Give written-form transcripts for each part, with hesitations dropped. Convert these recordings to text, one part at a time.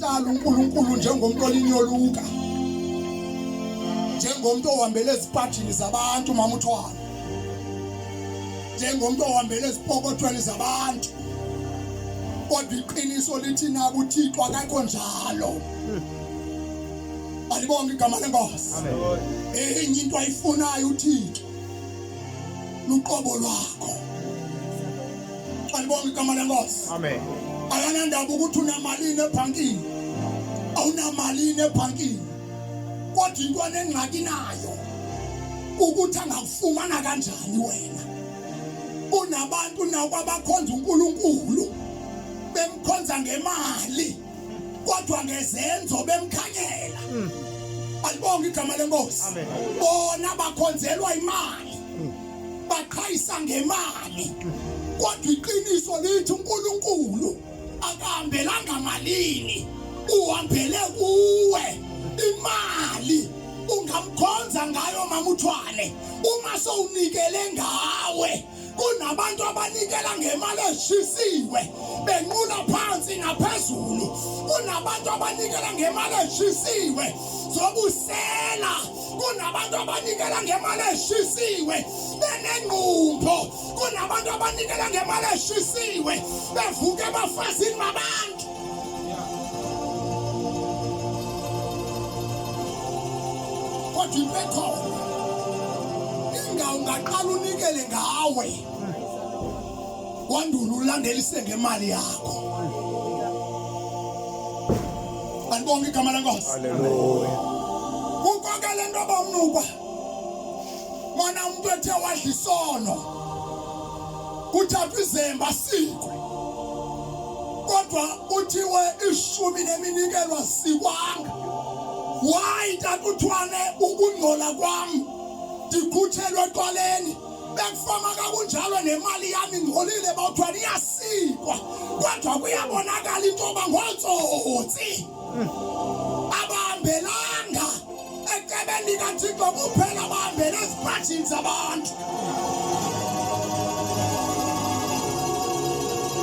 Dala uNkulunkulu njengomuntu olinyoluka. Njengomuntu ohambele eziphathini zabantu mama uthwala. Njengomuntu ohambele ezipokothweni zabantu. Kodwa iqiniso lithi nabo uThixo akakho njalo. Alibonge igama leNkosi. Amen. Enye into ayifunayo uThixo. Luqobo lwakho. Alibonge igama leNkosi. Amen. Ayanandaba ukuthi unamalini ebhankini. Awunamalini ebhankini. Kodwa into enengxaki nayo ukuthi angakufumana kanjani wena. Unabantu nawo abakhonza uNkulunkulu bemkhonza ngemali kodwa ngezenzo bemkhanyela. Alibonge igama leNkosi. Amen. Bona bakhonzelwa imali. Baqhayisa ngemali. Kodwa iqiniso lithi uNkulunkulu akahambelanga malini. Uhambele kuwe imali ungamkhonza ngayo mama uthwane uma sowunikele ngawe. Kunabantu abanikela ngemali eshisiwe benqula phansi naphezulu. Kunabantu abanikela ngemali eshisiwe zobusela. Kunabantu abanikela ngemali eshisiwe benenqumpo. Kunabantu abanikela ngemali eshisiwe bevuke bafasini babantu. Kodwa impetho ungaqala unikele ngawe wandula ulandelise ngemali yakho. Alibonge igama leNkosi. Hallelujah. Kukonke lento abamnuka mana umuntu ethe wadla isono kuthathwa izemba sikwe kodwa uthiwe ishumi neminikelwa sikwanga. Why takuthwane ukungcola kwami dikuthelwe eqaleni bekufama kakunjalo nemali yami ngcolile bawuthwala iyasikwa kodwa kuyabonakala into abangotsotsi abahambelanga ecebeni kaThixo kuphela abahambele eziphathini zabantu.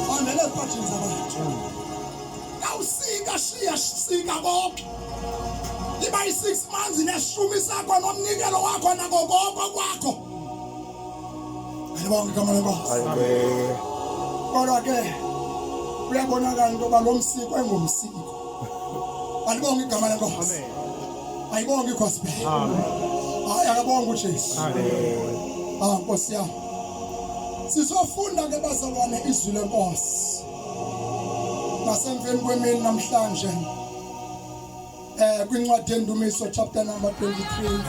Bahambele eziphathini zabantu. Awusika shiya sika konke. Liba yi6 months neshumi sakho nomnikelo wakho nakokoko kwakho. Alibonge igama leNkosi. Amen. Kodwa ke uyabonakala into balomsiko engumsiko. Alibonge igama leNkosi. Amen. Ayibonge igospel. Amen. Hayi akabonge uJesu. Amen. Nkosi yami. Sizofunda ke bazalwane izwi leNkosi. Nasemveni kwemini namhlanje kwincwadi yendumiso chapter number 23.